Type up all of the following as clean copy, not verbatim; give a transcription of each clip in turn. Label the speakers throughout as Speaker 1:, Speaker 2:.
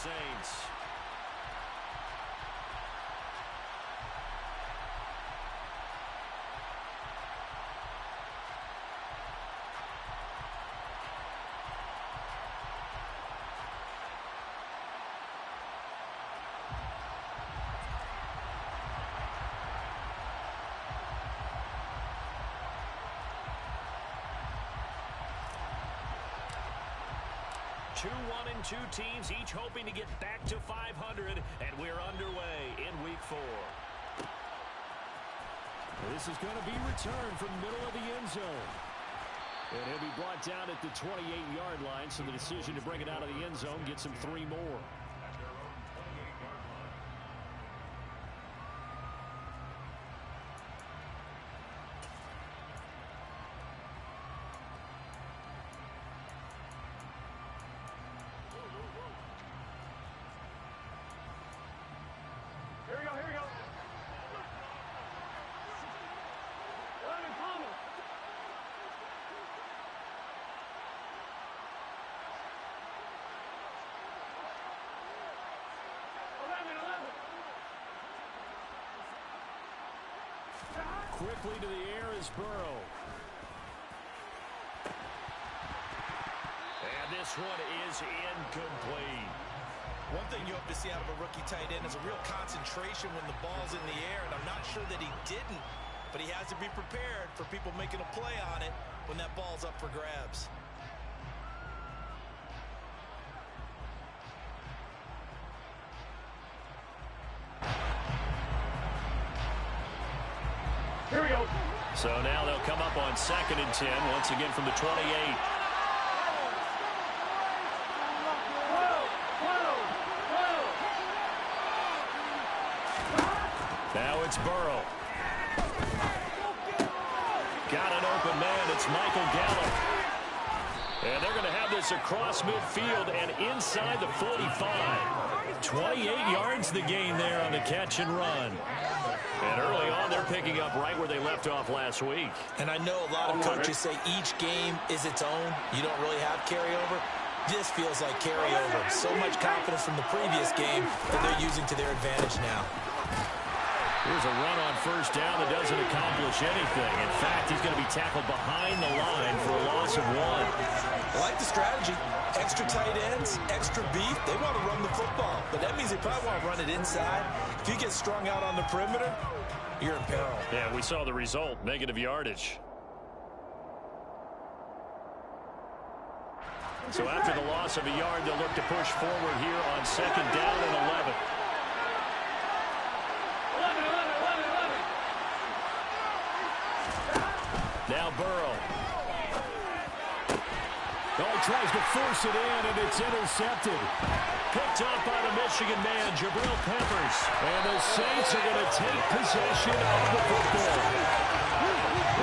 Speaker 1: Saints. Two teams each hoping to get back to 500, and we're underway in week 4.
Speaker 2: This is going to be returned from the middle of the end zone. And he'll be brought down at the 28-yard line, so the decision to bring it out of the end zone gets him 3 more. Quickly to the air is Burrow.
Speaker 1: And this one is incomplete.
Speaker 3: One thing you hope to see out of a rookie tight end is a real concentration when the ball's in the air, and I'm not sure that he didn't, but he has to be prepared for people making a play on it when that ball's up for grabs.
Speaker 2: Here we go.
Speaker 1: So now they'll come up on 2nd and 10, once again from the 28. Now it's Burrow. Got an open man. It's Michael Gallup. And they're going to have this across midfield and inside the 45. 28 yards the gain there on the catch and run. And early on, they're picking up right where they left off last week.
Speaker 3: And I know a lot of coaches say each game is its own. You don't really have carryover. This feels like carryover. So much confidence from the previous game that they're using to their advantage now.
Speaker 1: Here's a run on 1st down that doesn't accomplish anything. In fact, he's going to be tackled behind the line for a loss of 1.
Speaker 3: I like the strategy. Extra tight ends, extra beef. They want to run the football, but that means they probably want to run it inside. If you get strung out on the perimeter, you're in peril.
Speaker 1: Yeah, we saw the result, negative yardage. So after the loss of a yard, they'll look to push forward here on 2nd down and 11. Now Burrow.
Speaker 2: Oh, tries to force it in, and it's intercepted.
Speaker 1: Picked up by the Michigan man, Jabril Peppers.
Speaker 2: And the Saints are going to take possession of the football.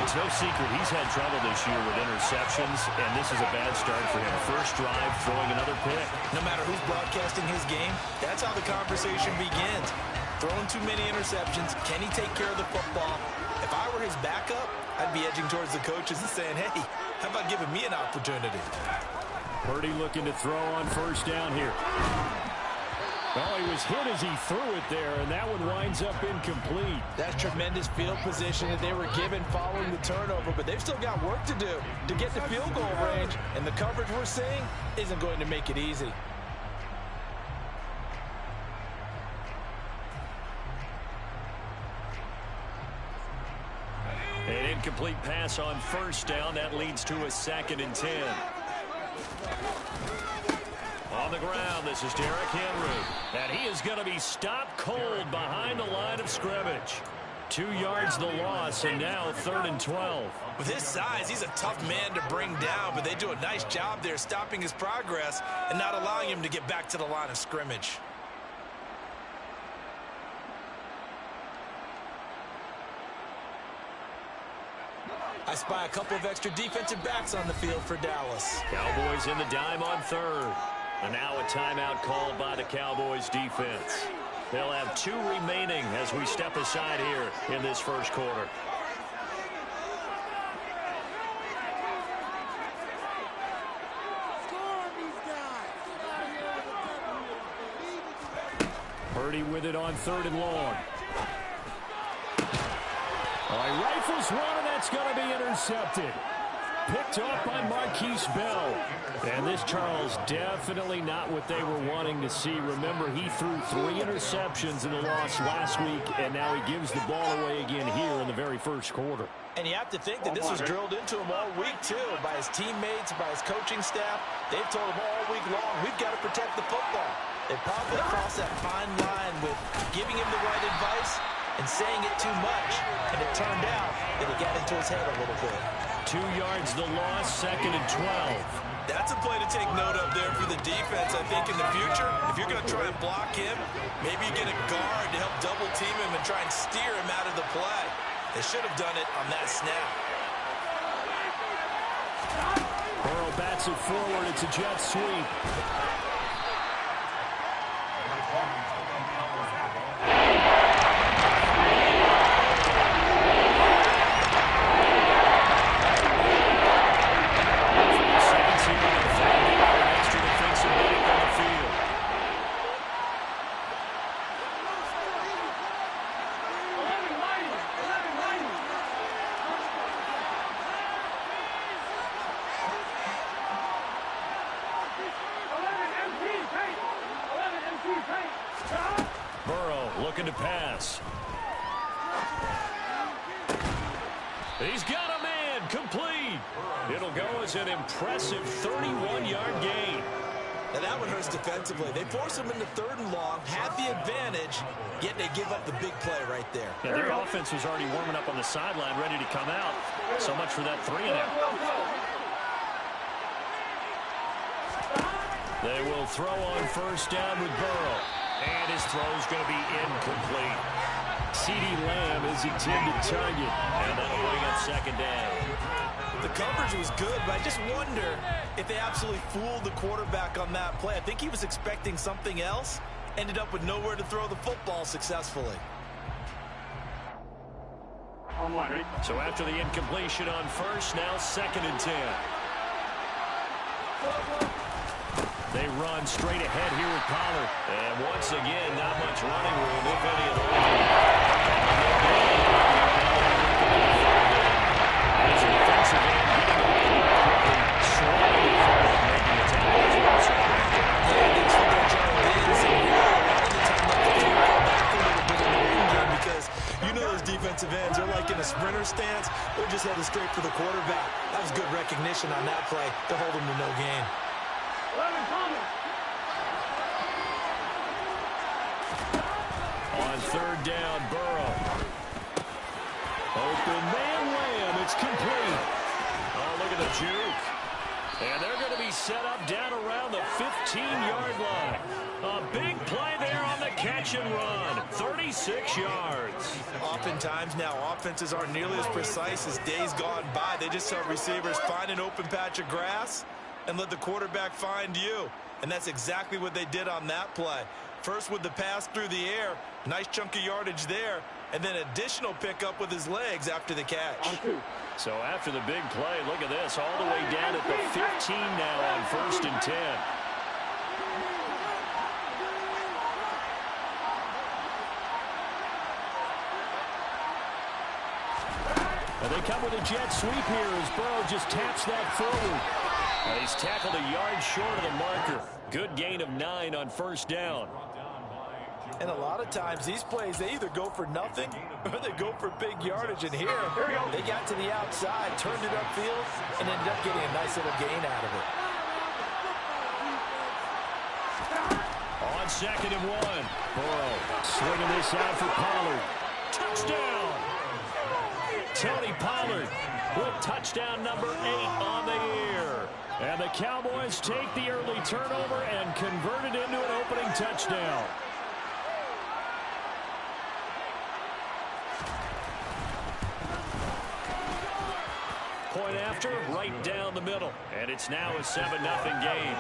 Speaker 1: It's no secret he's had trouble this year with interceptions, and this is a bad start for him. First drive, throwing another pick.
Speaker 3: No matter who's broadcasting his game, that's how the conversation begins. Throwing too many interceptions. Can he take care of the football? If I were his backup, I'd be edging towards the coaches and saying, hey, how about giving me an opportunity?
Speaker 2: Purdy looking to throw on 1st down here. Well, he was hit as he threw it there, and that one winds up incomplete.
Speaker 3: That's tremendous field position that they were given following the turnover, but they've still got work to do to get the field goal range, and the coverage we're seeing isn't going to make it easy.
Speaker 1: An incomplete pass on 1st down. That leads to a 2nd and 10. On the ground, this is Derrick Henry. And he is going to be stopped cold behind the line of scrimmage. 2 yards the loss, and now 3rd and 12.
Speaker 3: With his size, he's a tough man to bring down, but they do a nice job there stopping his progress and not allowing him to get back to the line of scrimmage. I spy a couple of extra defensive backs on the field for Dallas.
Speaker 1: Cowboys in the dime on 3rd. And now a timeout called by the Cowboys defense. They'll have 2 remaining as we step aside here in this 1st quarter.
Speaker 2: Purdy with it on 3rd and long. All right, rifles one, and that's going to be intercepted. Picked off by Marquise Bell. And this, Charles, definitely not what they were wanting to see. Remember, he threw 3 interceptions in the loss last week, and now he gives the ball away again here in the very first quarter.
Speaker 3: And you have to think that this was drilled into him all week, too, by his teammates, by his coaching staff. They've told him all week long, we've got to protect the football. They probably crossed that fine line with giving him the right advice and saying it too much. And it turned out that it got into his head a little bit.
Speaker 2: 2 yards the loss, 2nd and 12.
Speaker 3: That's a play to take note of there for the defense, I think, in the future. If you're going to try and block him, maybe you get a guard to help double-team him and try and steer him out of the play. They should have done it on that snap.
Speaker 2: Burrow bats it forward. It's a jet sweep. Burrow looking to pass. He's got a man, complete. It'll go as an impressive 31-yard gain.
Speaker 3: Now that one hurts defensively. They force him into 3rd and long, have the advantage, yet they give up the big play right there.
Speaker 1: Yeah, their offense was already warming up on the sideline, ready to come out. So much for that 3-and-out.
Speaker 2: They will throw on 1st down with Burrow. And his throw is going to be incomplete. CeeDee Lamb is intended target.
Speaker 1: And that'll bring up 2nd down.
Speaker 3: The coverage was good, but I just wonder if they absolutely fooled the quarterback on that play. I think he was expecting something else. Ended up with nowhere to throw the football successfully.
Speaker 2: So after the incompletion on 1st, now 2nd and 10. They run straight ahead here with Pollard.
Speaker 1: And once again, not much running room, if any at all. As a defensive end, getting quickly, swinging in front of making the tackle.
Speaker 3: Yeah, they just look at John Davis and really a lot of the time let the field go back a little bit in the run game because you know those defensive ends are like in a sprinter stance. They're just headed straight for the quarterback. That was good recognition on that play to hold him to no gain.
Speaker 2: On 3rd down, Burrow. Open man, Lamb. It's complete.
Speaker 1: Oh, look at the juke. And they're going to be set up down around the 15-yard line. A big play there on the catch and run. 36 yards.
Speaker 3: Oftentimes now, offenses aren't nearly as precise as days gone by. They just have receivers find an open patch of grass and let the quarterback find you. And that's exactly what they did on that play. First with the pass through the air, nice chunk of yardage there, and then additional pickup with his legs after the catch.
Speaker 1: So after the big play, look at this, all the way down at the 15 now on 1st and 10.
Speaker 2: And they come with a jet sweep here as Burrow just taps that forward.
Speaker 1: And he's tackled a yard short of the marker. Good gain of 9 on 1st down.
Speaker 3: And a lot of times these plays, they either go for nothing or they go for big yardage. And here, they got to the outside, turned it upfield, and ended up getting a nice little gain out of it.
Speaker 1: On 2nd and 1.
Speaker 2: Burrow swinging this out for Pollard.
Speaker 1: Touchdown! Tony Pollard with touchdown number 8 on the year.
Speaker 2: And the Cowboys take the early turnover and convert it into an opening touchdown.
Speaker 1: Point after, right down the middle. And it's now a 7-0 game.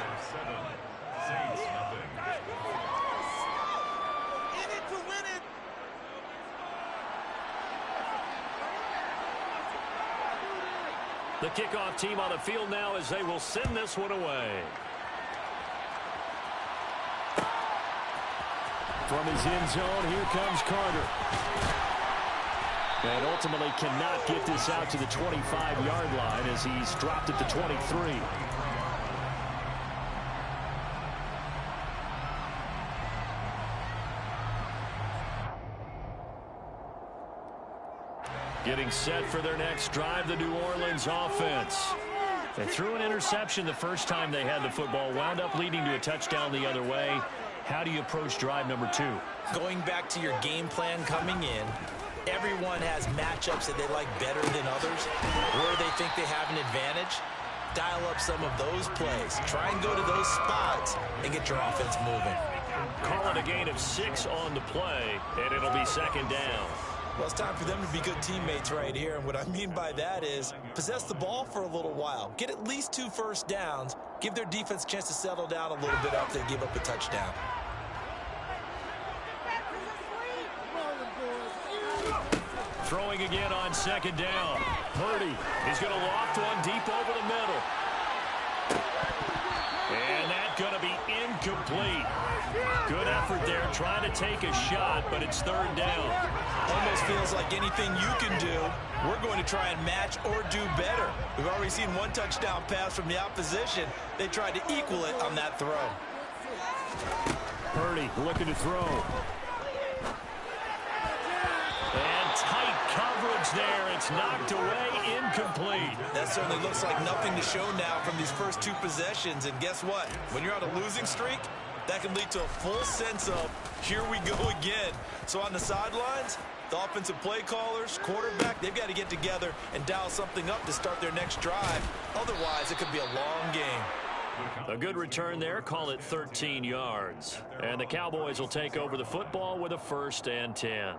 Speaker 1: The kickoff team on the field now as they will send this one away.
Speaker 2: From his end zone, here comes Carter. And ultimately cannot get this out to the 25-yard line as he's dropped at the 23. Getting set for their next drive, the New Orleans offense. They threw an interception the first time they had the football, wound up leading to a touchdown the other way. How do you approach drive number 2?
Speaker 3: Going back to your game plan coming in, everyone has matchups that they like better than others, where they think they have an advantage. Dial up some of those plays. Try and go to those spots and get your offense moving.
Speaker 1: Call it a gain of 6 on the play, and it'll be second down.
Speaker 3: Well, it's time for them to be good teammates right here, and what I mean by that is possess the ball for a little while. Get at least 2 first downs. Give their defense a chance to settle down a little bit after they give up a touchdown.
Speaker 1: Throwing again on second down. Purdy is going to loft one deep over the middle. And that's going to be incomplete. Good effort there trying to take a shot, but it's third down.
Speaker 3: Almost feels like anything you can do, we're going to try and match or do better. We've already seen one touchdown pass from the opposition. They tried to equal it on that throw.
Speaker 2: Purdy looking to throw.
Speaker 1: And tight coverage there. It's knocked away, incomplete.
Speaker 3: That certainly looks like nothing to show now from these first 2 possessions. And guess what? When you're on a losing streak, that can lead to a full sense of, here we go again. So on the sidelines, the offensive play callers, quarterback, they've got to get together and dial something up to start their next drive. Otherwise, it could be a long game.
Speaker 1: A good return there. Call it 13 yards. And the Cowboys will take over the football with a 1st and 10.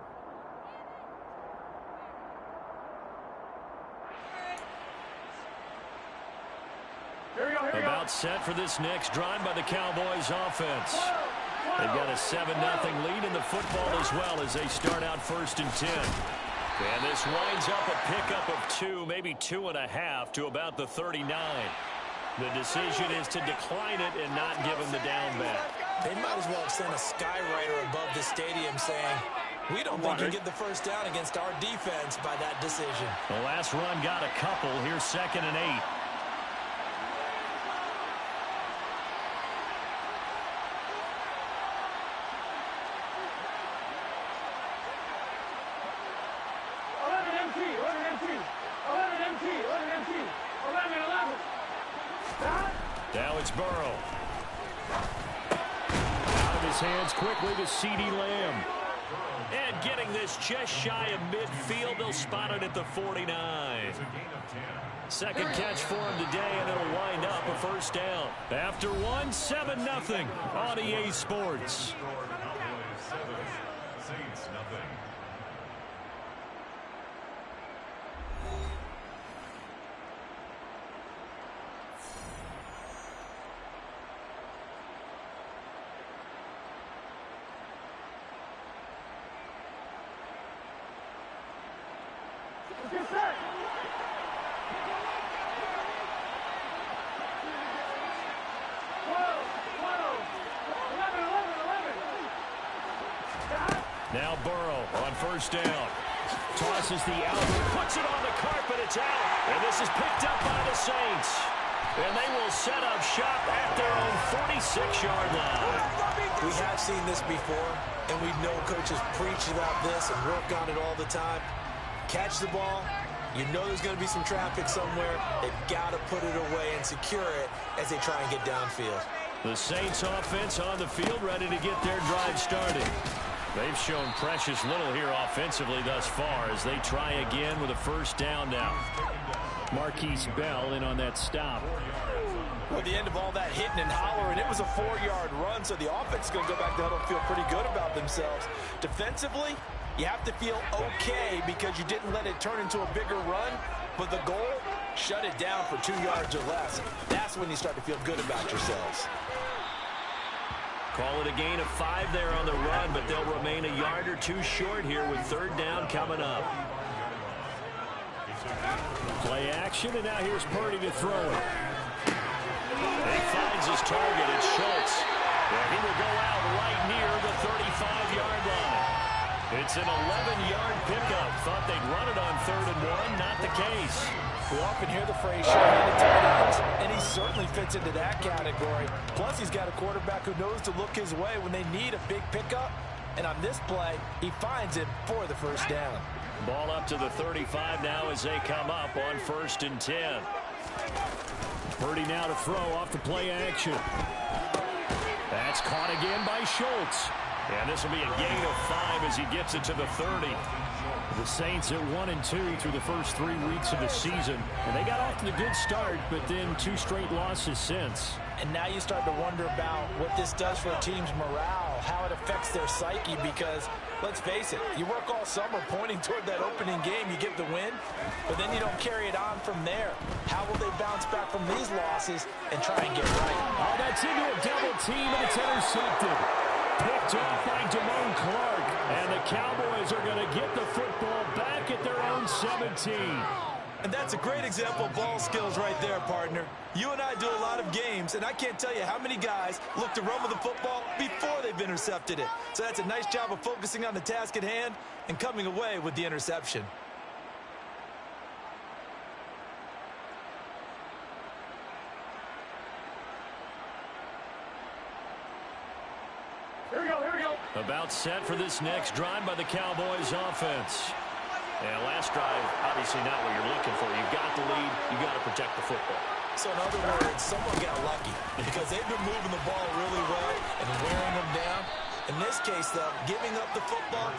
Speaker 1: About set for this next drive by the Cowboys offense. They've got a 7-0 lead in the football as well as they start out 1st and 10. And this winds up a pickup of 2, maybe 2.5 to about the 39. The decision is to decline it and not give him the down back.
Speaker 3: They might as well have sent a skywriter above the stadium saying, we don't think you get the 1st down against our defense by that decision.
Speaker 1: The last run got a couple. Here's 2nd and 8. Now it's Burrow.
Speaker 2: Out of his hands quickly to CeeDee Lamb.
Speaker 1: And getting this just shy of midfield. They'll spot it at the 49. Second catch for him today, and it'll wind up a 1st down. After 1, 7-0 on EA Sports. Now Burrow on 1st down. Tosses the out, puts it on the carpet, it's out. And this is picked up by the Saints. And they will set up shop at their own 46-yard line.
Speaker 3: We have seen this before, and we know coaches preach about this and work on it all the time. Catch the ball. You know there's going to be some traffic somewhere. They've got to put it away and secure it as they try and get downfield.
Speaker 1: The Saints offense on the field ready to get their drive started. They've shown precious little here offensively thus far as they try again with a 1st down now.
Speaker 2: Marquise Bell in on that stop.
Speaker 3: Well, at the end of all that hitting and hollering, it was a 4-yard run, so the offense is going to go back to huddle and feel pretty good about themselves. Defensively, you have to feel okay because you didn't let it turn into a bigger run, but the goal, shut it down for 2 yards or less. That's when you start to feel good about yourselves.
Speaker 1: Call it a gain of 5 there on the run, but they'll remain a yard or 2 short here with 3rd down coming up.
Speaker 2: Play action, and now here's Purdy to throw it.
Speaker 1: He finds his target. It's Schultz. And he will go out right near the 35 It's an 11-yard pickup. Thought they'd run it on 3rd and 1. Not the case.
Speaker 3: We often hear the phrase short-handed tight ends, and he certainly fits into that category. Plus, he's got a quarterback who knows to look his way when they need a big pickup. And on this play, he finds it for the first down.
Speaker 1: Ball up to the 35 now as they come up on 1st and 10.
Speaker 2: Purdy now to throw off the play action. That's caught again by Schultz.
Speaker 1: And this will be a gain of 5 as he gets it to the 30.
Speaker 2: The Saints at 1-2 through the first 3 weeks of the season. And they got off to a good start, but then 2 straight losses since.
Speaker 3: And now you start to wonder about what this does for a team's morale, how it affects their psyche, because, let's face it, you work all summer pointing toward that opening game, you get the win, but then you don't carry it on from there. How will they bounce back from these losses and try and get right?
Speaker 2: Oh, that's into a double team, and it's intercepted. Picked off by Damone Clark, and the Cowboys are going to get the football back at their own 17.
Speaker 3: And that's a great example of ball skills right there, partner. You and I do a lot of games, and I can't tell you how many guys look to run with the football before they've intercepted it. So that's a nice job of focusing on the task at hand and coming away with the interception.
Speaker 2: Here we go.
Speaker 1: About set for this next drive by the Cowboys offense. And last drive, obviously not what you're looking for. You've got the lead. You've got to protect the football.
Speaker 3: So in other words, someone got lucky because they've been moving the ball really well and wearing them down. In this case, though, giving up the football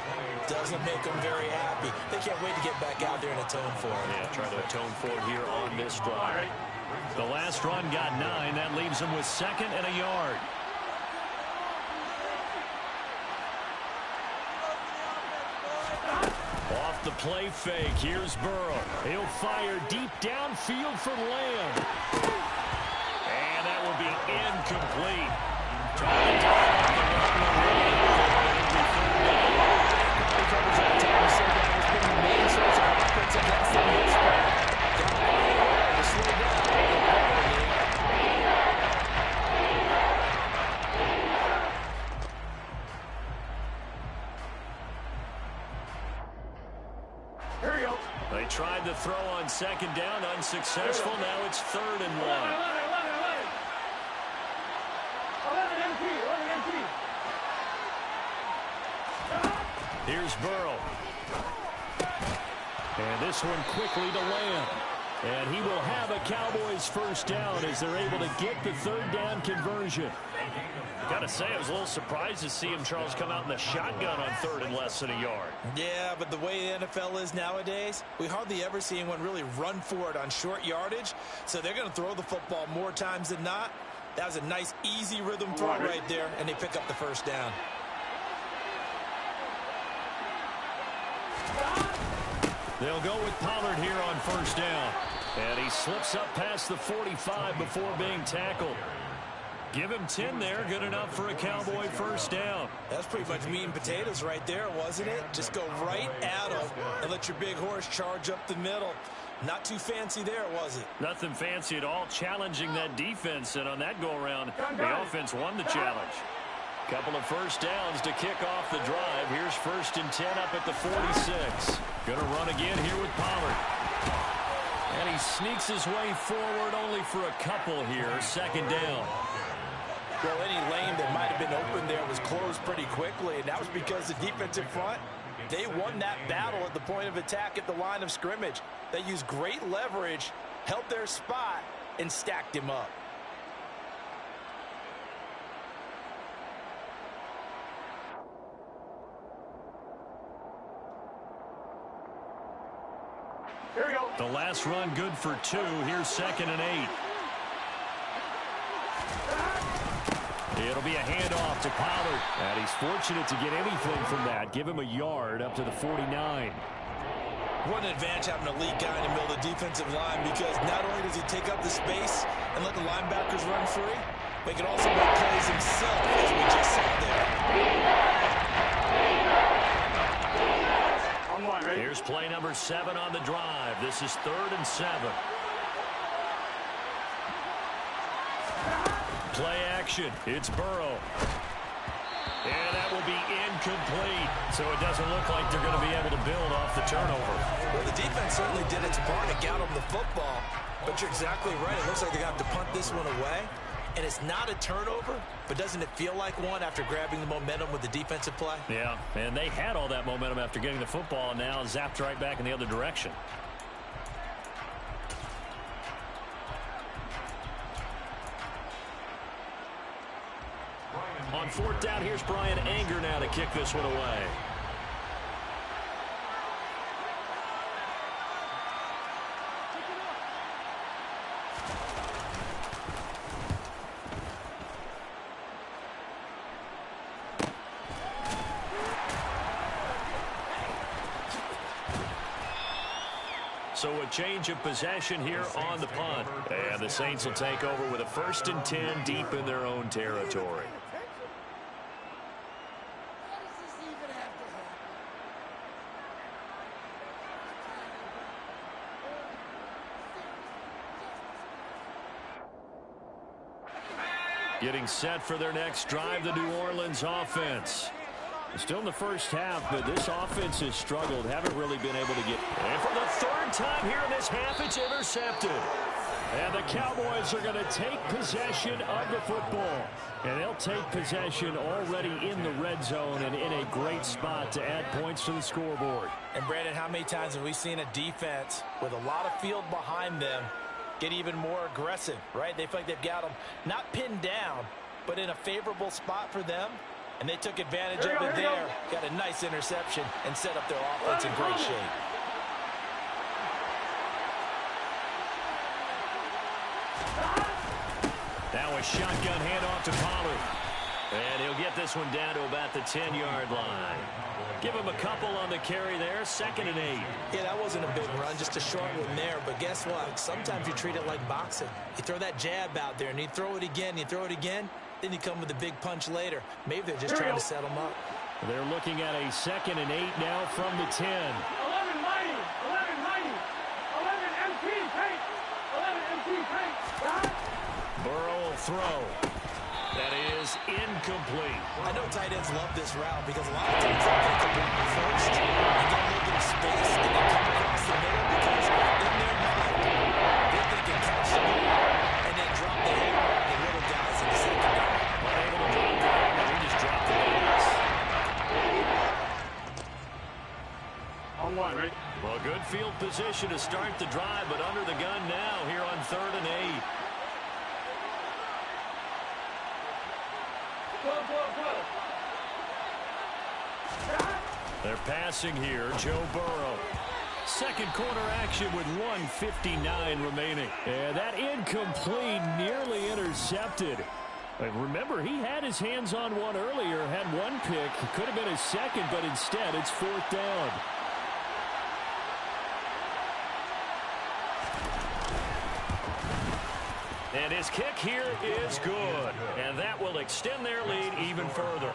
Speaker 3: doesn't make them very happy. They can't wait to get back out there and atone for it.
Speaker 1: Yeah, try to atone for it here on this drive. The last run got 9. That leaves them with 2nd and a yard. Off the play fake, here's Burrow. He'll fire deep downfield for Lamb. And that will be incomplete. They tried the throw on 2nd down, unsuccessful. Now it's 3rd and 1. Here's Burrow.
Speaker 2: And this one quickly to Lamb. And he will have a Cowboys first down as they're able to get the 3rd down conversion.
Speaker 1: Got to say, I was a little surprised to see him, Charles, come out in the shotgun on 3rd and less than a yard.
Speaker 3: Yeah, but the way the NFL is nowadays, we hardly ever see anyone really run for it on short yardage. So they're going to throw the football more times than not. That was a nice, easy rhythm throw right there, and they pick up the first down.
Speaker 1: They'll go with Pollard here on 1st down. And he slips up past the 45 before being tackled. Give him 10 there. Good enough for a Cowboy first down.
Speaker 3: That's pretty much meat and potatoes right there, wasn't it? Just go right at him and let your big horse charge up the middle. Not too fancy there, was it?
Speaker 1: Nothing fancy at all. Challenging that defense, and on that go-around, the offense won the challenge. Couple of first downs to kick off the drive. Here's 1st and 10 up at the 46. Going to run again here with Pollard. And he sneaks his way forward only for a couple here. 2nd down.
Speaker 3: Well, any lane that might have been open there was closed pretty quickly, and that was because the defensive front, they won that battle at the point of attack at the line of scrimmage. They used great leverage, held their spot, and stacked him up.
Speaker 2: Here we go.
Speaker 1: The last run good for 2. Here's 2nd and 8. It'll be a handoff to Pollard. And he's fortunate to get anything from that. Give him a yard up to the 49.
Speaker 3: What an advantage having a lead guy in the middle of the defensive line, because not only does he take up the space and let the linebackers run free, but he can also make plays himself, as we just saw there.
Speaker 1: Here's play number 7 on the drive. This is 3rd and 7. Play action. It's Burrow. And that will
Speaker 2: will be incomplete. So it doesn't look like they're going to be able to build off the turnover.
Speaker 3: Well, the defense certainly did its part to get them the football. But you're exactly right. It looks like they're going to have to punt this one away. And it's not a turnover, but doesn't it feel like one after grabbing the momentum with the defensive play?
Speaker 2: Yeah, and they had all that momentum after getting the football, and now zapped right back in the other direction. On fourth down, here's Brian Anger now to kick this one away. So a change of possession here on the punt. And the Saints will take over with a 1st and 10 deep in their own territory. Getting set for their next drive, the New Orleans offense. Still in the first half, but this offense has struggled. Haven't really been able to get... And for the 3rd time here in this half, it's intercepted. And the Cowboys are going to take possession of the football. And they'll take possession already in the red zone and in a great spot to add points to the scoreboard.
Speaker 3: And, Brandon, how many times have we seen a defense with a lot of field behind them get even more aggressive, right? They feel like they've got them not pinned down, but in a favorable spot for them. And they took advantage of it there. Got a nice interception and set up their offense in great shape.
Speaker 2: Now a shotgun handoff to Pollard. And he'll get this one down to about the 10-yard line. Give him a couple on the carry there. 2nd and 8.
Speaker 3: Yeah, that wasn't a big run, just a short one there. But guess what? Sometimes you treat it like boxing. You throw that jab out there, and you throw it again, you throw it again. Then you come with a big punch later. Maybe they're just trying to set them up.
Speaker 2: They're looking at a 2nd and 8 now from the 10.
Speaker 4: 11 mighty, 11 mighty, 11 MT paint, 11 MT paint.
Speaker 2: Burrow will throw. That is incomplete.
Speaker 3: I know tight ends love this route because a lot of times they pick the ball first and get a little bit of space and then come across the middle because in their mind, they're thinking catch the ball and then drop the hammer on the little guys in the secondary.
Speaker 2: Unable to drop the hammer. He just dropped the pass.
Speaker 4: On one, right?
Speaker 2: Well, good field position to start the drive, but under the gun now here on 3rd and 8. They're passing here, Joe Burrow. Second quarter action with 1:59 remaining. And that incomplete, nearly intercepted. Remember, he had his hands on one earlier, had one pick. Could have been his second, but instead it's 4th down. And his kick here is good. And that will extend their lead even further.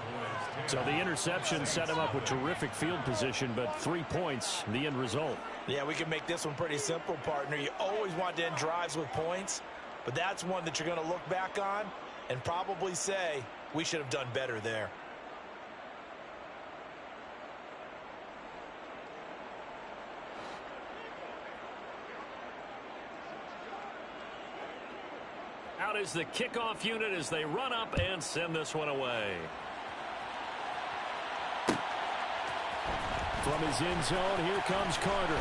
Speaker 2: So the interception set him up with terrific field position, but 3 points, the end result.
Speaker 3: Yeah, we can make this one pretty simple, partner. You always want to end drives with points, but that's one that you're going to look back on and probably say, we should have done better there.
Speaker 2: Out is the kickoff unit as they run up and send this one away. From his end zone, here comes Carter.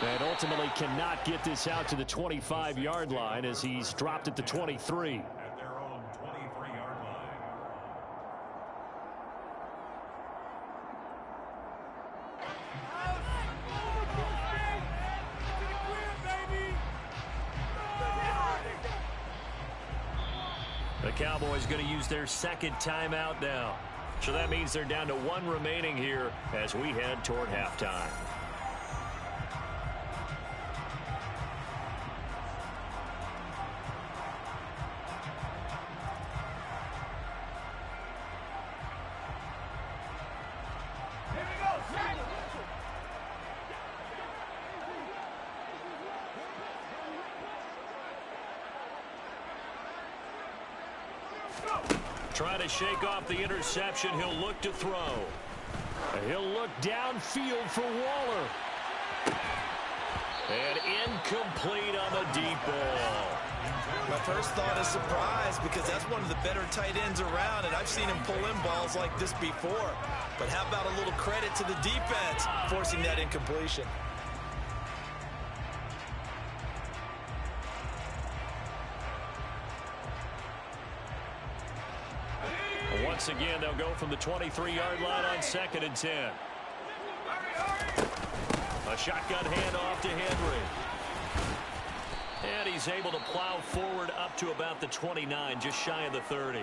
Speaker 2: And ultimately cannot get this out to the 25-yard line as he's dropped at the 23.
Speaker 5: At their own 23-yard line.
Speaker 2: The Cowboys going to use their 2nd timeout now. So that means they're down to 1 remaining here as we head toward halftime.
Speaker 1: Trying to shake off the interception. He'll look to throw.
Speaker 2: He'll look downfield for Waller.
Speaker 1: And incomplete on the deep ball.
Speaker 3: My first thought is surprise because that's one of the better tight ends around, and I've seen him pull in balls like this before. But how about a little credit to the defense forcing that incompletion?
Speaker 1: Once again, they'll go from the 23-yard line on 2nd and 10. A shotgun handoff to Henry. And he's able to plow forward up to about the 29, just shy of the 30.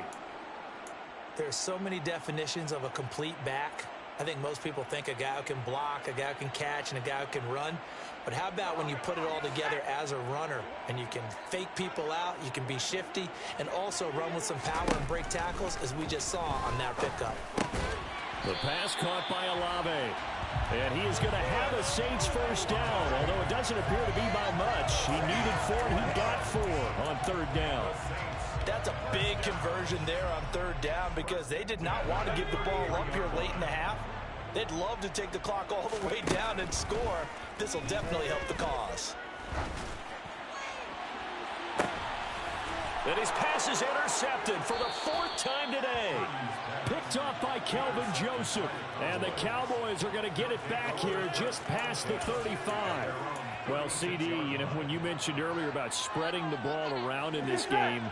Speaker 3: There's so many definitions of a complete back. I think most people think a guy who can block, a guy who can catch, and a guy who can run. But how about when you put it all together as a runner and you can fake people out, you can be shifty, and also run with some power and break tackles, as we just saw on that pickup.
Speaker 2: The pass caught by Olave. And he is going to have a Saints first down, although it doesn't appear to be by much. He needed 4, and he got 4 on 3rd down.
Speaker 3: That's a big conversion there on 3rd down because they did not want to give the ball up here late in the half. They'd love to take the clock all the way down and score. This will definitely help the cause.
Speaker 1: And his pass is intercepted for the 4th time today.
Speaker 2: Picked off by Kelvin Joseph. And the Cowboys are going to get it back here just past the 35. Well, CD, you know, when you mentioned earlier about spreading the ball around in this game,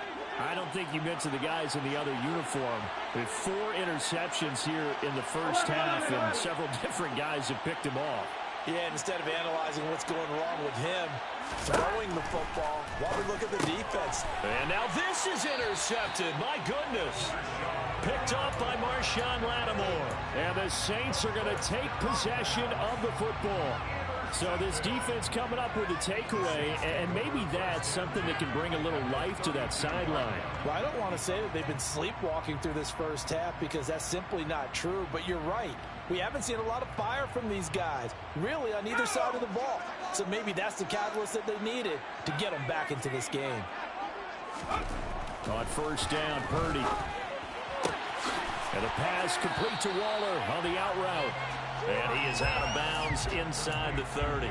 Speaker 2: I don't think you mentioned the guys in the other uniform. With 4 interceptions here in the first half, and several different guys have picked him off.
Speaker 3: Yeah, and instead of analyzing what's going wrong with him, throwing the football, while we look at the defense.
Speaker 1: And now this is intercepted. My goodness. Picked off by Marshawn Lattimore.
Speaker 2: And the Saints are going to take possession of the football. So this defense coming up with a takeaway, and maybe that's something that can bring a little life to that sideline.
Speaker 3: Well, I don't want to say that they've been sleepwalking through this first half because that's simply not true, but you're right. We haven't seen a lot of fire from these guys, really, on either side of the ball. So maybe that's the catalyst that they needed to get them back into this game.
Speaker 2: On 1st down, Purdy. And a pass complete to Waller on the out route.
Speaker 1: And he is out of bounds inside the 30.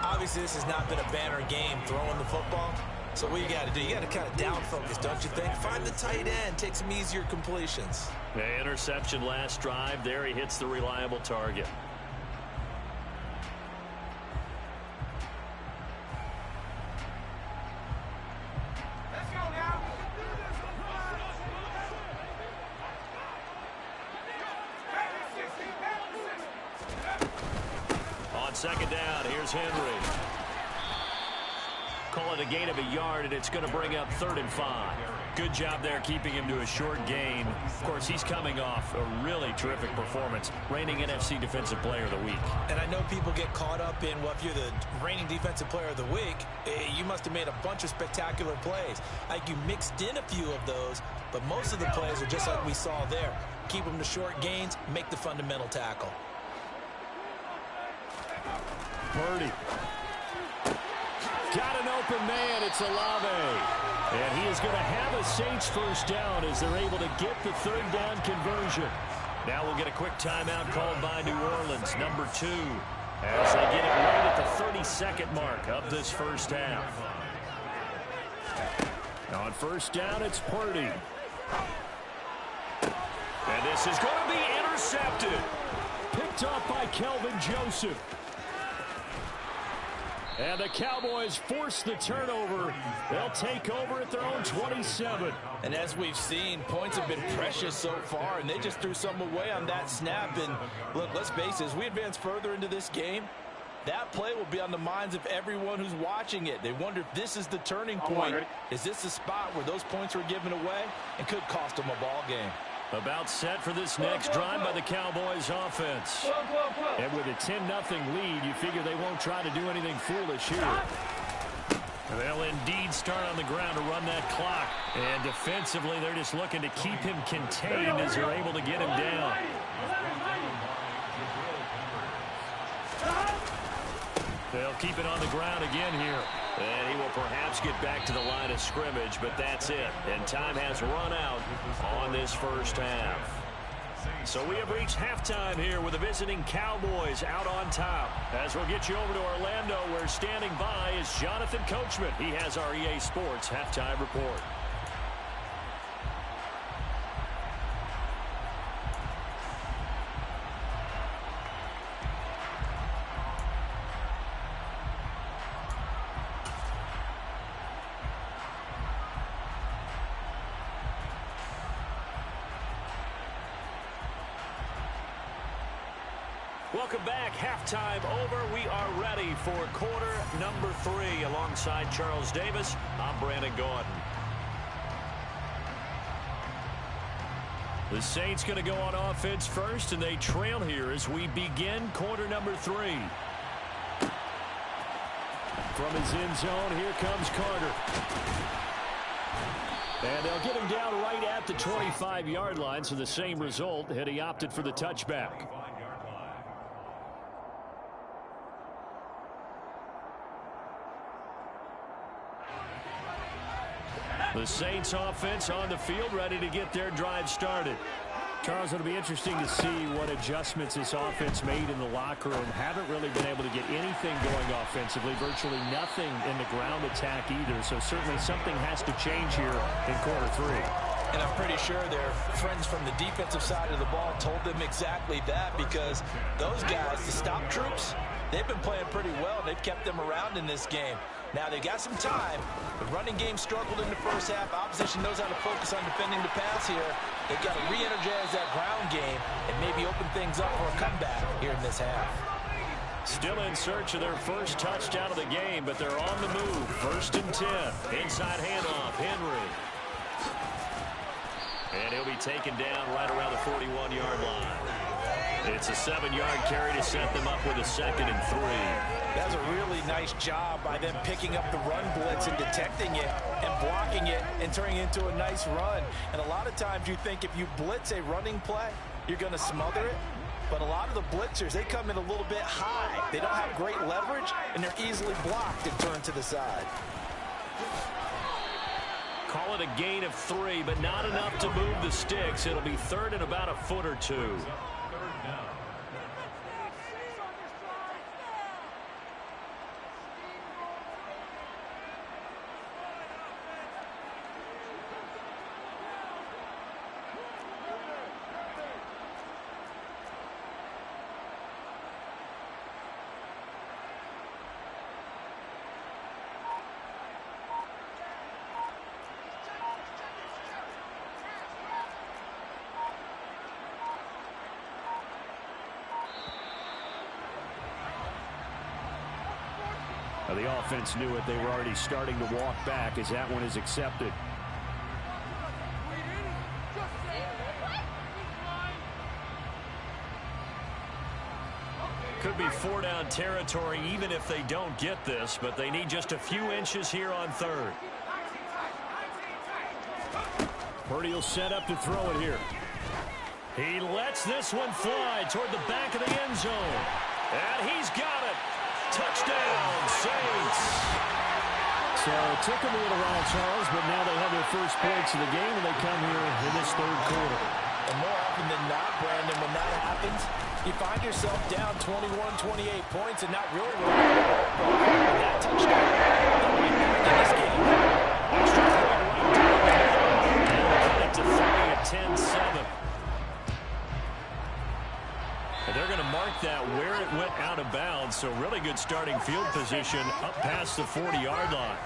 Speaker 3: Obviously, this has not been a banner game throwing the football. So what you got to do, you got to kind of down focus, don't you think? Find the tight end, take some easier completions.
Speaker 1: The interception last drive. There he hits the reliable target.
Speaker 4: Let's go now.
Speaker 1: On 2nd down, here's Henry. Call it a gain of a yard, and it's going to bring up 3rd and 5. Good job there keeping him to a short gain. Of course, he's coming off a really terrific performance, reigning NFC Defensive Player of the Week.
Speaker 3: And I know people get caught up in, well, if you're the reigning Defensive Player of the Week, you must have made a bunch of spectacular plays. Like you mixed in a few of those, but most of the plays are just like we saw there. Keep them to short gains, make the fundamental tackle.
Speaker 2: Purdy. Got an open man. It's Olave. And he is going to have a Saints first down as they're able to get the 3rd down conversion.
Speaker 1: Now we'll get a quick timeout called by New Orleans, number 2, as they get it right at the 32nd mark of this first half.
Speaker 2: On 1st down, it's Purdy.
Speaker 1: And this is going to be intercepted.
Speaker 2: Picked off by Kelvin Joseph. And the Cowboys force the turnover. They'll take over at their own 27.
Speaker 3: And as we've seen, points have been precious so far, and they just threw some away on that snap. And look, let's face it, as we advance further into this game, that play will be on the minds of everyone who's watching it. They wonder if this is the turning point. Is this the spot where those points were given away and could cost them a ball game?
Speaker 1: About set for this next drive by the Cowboys offense.
Speaker 2: And with a 10-0 lead, you figure they won't try to do anything foolish here.
Speaker 1: They'll indeed start on the ground to run that clock. And defensively, they're just looking to keep him contained as they're able to get him down. They'll keep it on the ground again here. And he will perhaps get back to the line of scrimmage, but that's it. And time has run out on this first half. So we have reached halftime here with the visiting Cowboys out on top. As we'll get you over to Orlando, where standing by is Jonathan Coachman. He has our EA Sports halftime report. Welcome back. Halftime over. We are ready for quarter number 3. Alongside Charles Davis, I'm Brandon Gaudin. The Saints going to go on offense first, and they trail here as we begin quarter number 3. From his end zone, here comes Carter. And they'll get him down right at the 25-yard line, so the same result had he opted for the touchback. The Saints offense on the field, ready to get their drive started. Charles, it'll be interesting to see what adjustments this offense made in the locker room. Haven't really been able to get anything going offensively, virtually nothing in the ground attack either. So certainly something has to change here in quarter 3.
Speaker 3: And I'm pretty sure their friends from the defensive side of the ball told them exactly that, because those guys, the stop troops, they've been playing pretty well. They've kept them around in this game. Now, they've got some time. The running game struggled in the first half. Opposition knows how to focus on defending the pass here. They've got to re-energize that ground game and maybe open things up for a comeback here in this half.
Speaker 1: Still in search of their first touchdown of the game, but they're on the move. 1st and 10. Inside handoff, Henry. And he'll be taken down right around the 41-yard line. It's a 7-yard carry to set them up with a 2nd and 3.
Speaker 3: That's a really nice job by them picking up the run blitz and detecting it and blocking it and turning it into a nice run. And a lot of times you think if you blitz a running play, you're going to smother it. But a lot of the blitzers, they come in a little bit high. They don't have great leverage, and they're easily blocked and turned to the side.
Speaker 1: Call it a gain of 3, but not enough to move the sticks. It'll be 3rd and about a foot or 2.
Speaker 2: The offense knew it. They were already starting to walk back as that one is accepted.
Speaker 1: Could be 4-down territory even if they don't get this, but they need just a few inches here on 3rd.
Speaker 2: Purdy will set up to throw it here.
Speaker 1: He lets this one fly toward the back of the end zone. And he's got it. Touchdown, Saints.
Speaker 2: So it took them a little while, Charles, but now they have their first points of the game, and they come here in this 3rd quarter.
Speaker 3: And more often than not, Brandon, when that happens, you find yourself down 21, 28 points and not really that touchdown. In this game.
Speaker 1: Extra point right there. Up to 30 at 10-7. And they're going to mark that where it went out of bounds, so really good starting field position up past the 40-yard line.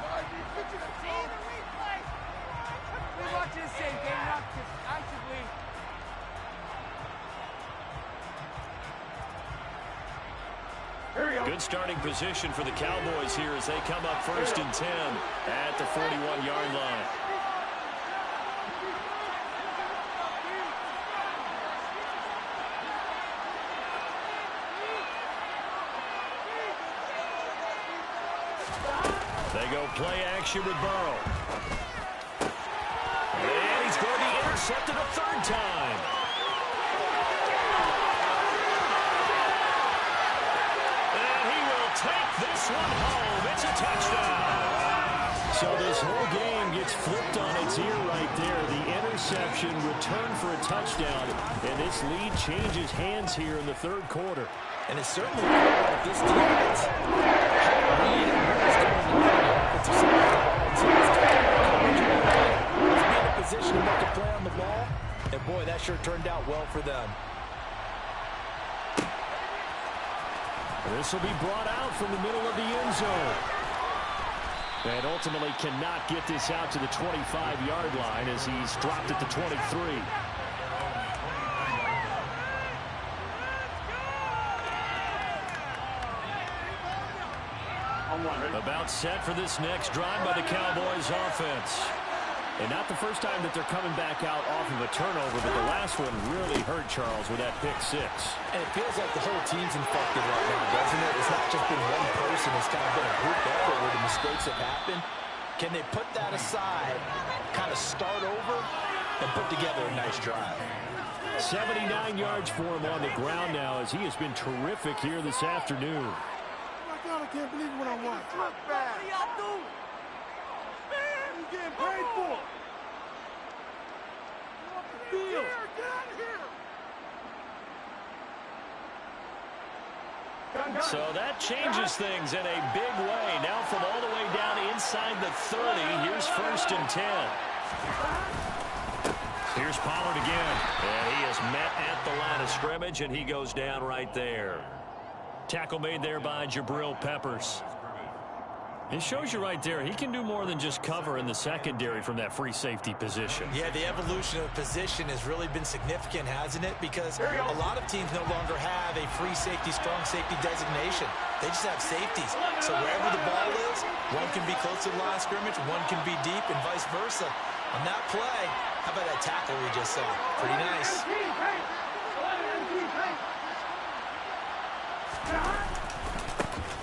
Speaker 1: Good starting position for the Cowboys here as they come up 1st and 10 at the 41-yard line. They go play action with Burrow. And he's going to be intercepted a 3rd time. And he will take this one home. It's a touchdown.
Speaker 2: So this whole game gets flipped on its ear right there. The interception returned for a touchdown, and this lead changes hands here in the third quarter.
Speaker 3: And it's certainly if this defense lead and who's going to lead the offensive side of the ball. So it's coverage and play. Let's be in a position to make a play on the ball. And boy, that sure turned out well for them.
Speaker 2: This will be brought out from the middle of the end zone. And ultimately cannot get this out to the 25-yard line as he's dropped at the 23. About set for this next drive by the Cowboys offense. And not the first time that they're coming back out off of a turnover, but the last one really hurt Charles with that pick six.
Speaker 3: And it feels like the whole team's infected right now, doesn't it? It's not just been one person. It's kind of been a group effort where the mistakes have happened. Can they put that aside, kind of start over, and put together a nice drive?
Speaker 2: 79 yards for him on the ground now as he has been terrific here this afternoon.
Speaker 4: Oh my God, I can't believe what I watched. Look bad. What are y'all doing? Man, you getting paid for. Get out of here.
Speaker 1: So that changes things in a big way. Now from all the way down inside the 30, here's 1st and 10. Here's Pollard again. And he is met at the line of scrimmage, and he goes down right there. Tackle made there by Jabril Peppers. It shows you right there, he can do more than just cover in the secondary from that free safety position.
Speaker 3: Yeah, the evolution of position has really been significant, hasn't it? Because a lot of teams no longer have a free safety, strong safety designation. They just have safeties. So wherever the ball is, one can be close to the line of scrimmage, one can be deep, and vice versa. On that play, how about that tackle we just saw? Pretty nice.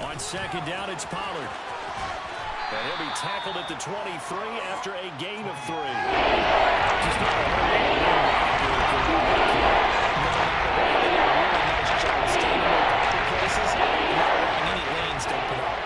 Speaker 2: On second down, it's Pollard.
Speaker 1: And he'll be tackled at the 23 after a gain of 3.
Speaker 3: Just not a really nice job staying in their proper places and not allowing any lanes to open up.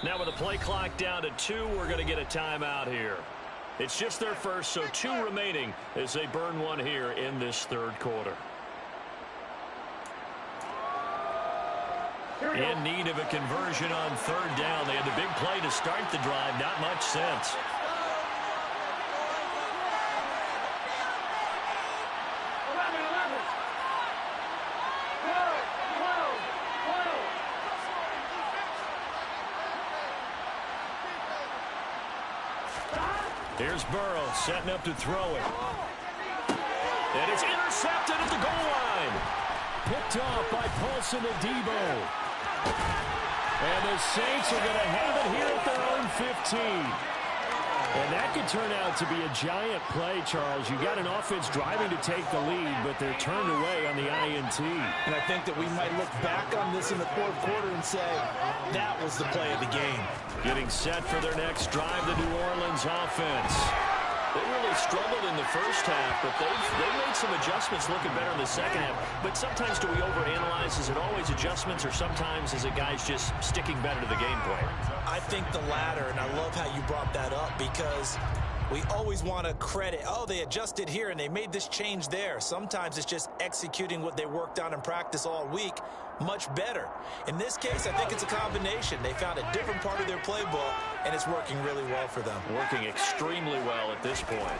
Speaker 1: Now with the play clock down to 2, we're going to get a timeout here. It's just their first, so 2 remaining as they burn one here in this third quarter. In need of a conversion on 3rd down. They had the big play to start the drive. Not much sense. Here's Burrow setting up to throw it. And it's intercepted at the goal line.
Speaker 2: Picked off by Paulson Adebo. And the Saints are going to have it here at their own 15. And that could turn out to be a giant play, Charles. You got an offense driving to take the lead, but they're turned away on the INT.
Speaker 3: And I think that we might look back on this in the fourth quarter and say, that was the play of the game.
Speaker 1: Getting set for their next drive, the New Orleans offense. They really struggled in the first half, but they've made some adjustments looking better in the second half. But sometimes do we overanalyze? Is it always adjustments, or sometimes is it guys just sticking better to the game plan?
Speaker 3: I think the latter, and I love how you brought that up because we always want to credit, oh, they adjusted here and they made this change there. Sometimes it's just executing what they worked on in practice all week much better. In this case, I think it's a combination. They found a different part of their playbook, and it's working really well for them.
Speaker 1: Working extremely well at this point.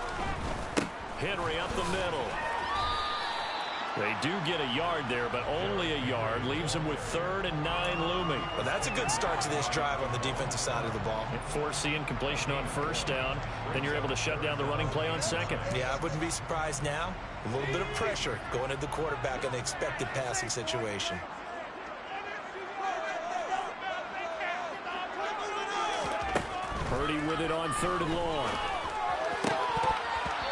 Speaker 1: Henry up the middle. They do get a yard there, but only a yard. Leaves them with 3rd and 9 looming.
Speaker 3: Well, that's a good start to this drive on the defensive side of the ball.
Speaker 1: Force the incompletion on 1st down. Then you're able to shut down the running play on 2nd.
Speaker 3: Yeah, I wouldn't be surprised now. A little bit of pressure going at the quarterback in the expected passing situation.
Speaker 2: Purdy with it on 3rd and long.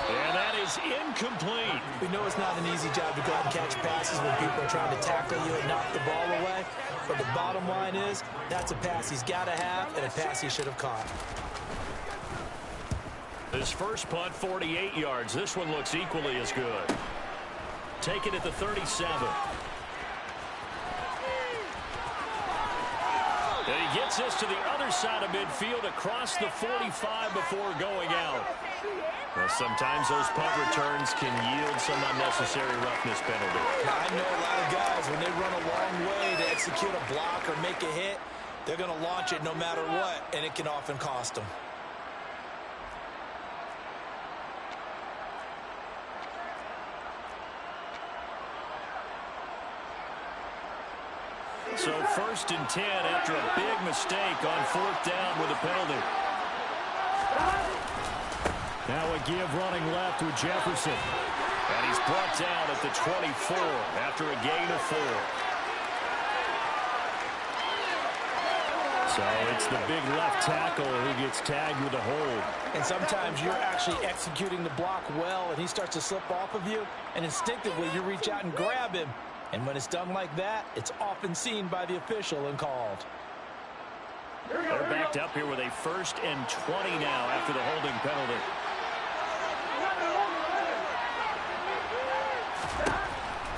Speaker 1: And that is incomplete.
Speaker 3: We know it's not an easy job to go out and catch passes when people are trying to tackle you and knock the ball away. But the bottom line is, that's a pass he's got to have and a pass he should have caught.
Speaker 1: His first punt, 48 yards. This one looks equally as good. Take it at the 37. And he gets this to the other side of midfield across the 45 before going out. Well, sometimes those punt returns can yield some unnecessary roughness penalty.
Speaker 3: Now, I know a lot of guys, when they run a long way to execute a block or make a hit, they're going to launch it no matter what, and it can often cost them.
Speaker 1: So 1st and 10 after a big mistake on 4th down with a penalty.
Speaker 2: Now a give running left with Jefferson.
Speaker 1: And he's brought down at the 24 after a gain of 4.
Speaker 2: So it's the big left tackle who gets tagged with a hold.
Speaker 3: And sometimes you're actually executing the block well, and he starts to slip off of you, and instinctively you reach out and grab him. And when it's done like that, it's often seen by the official and called.
Speaker 1: They're backed up here with a 1st and 20 now after the holding penalty.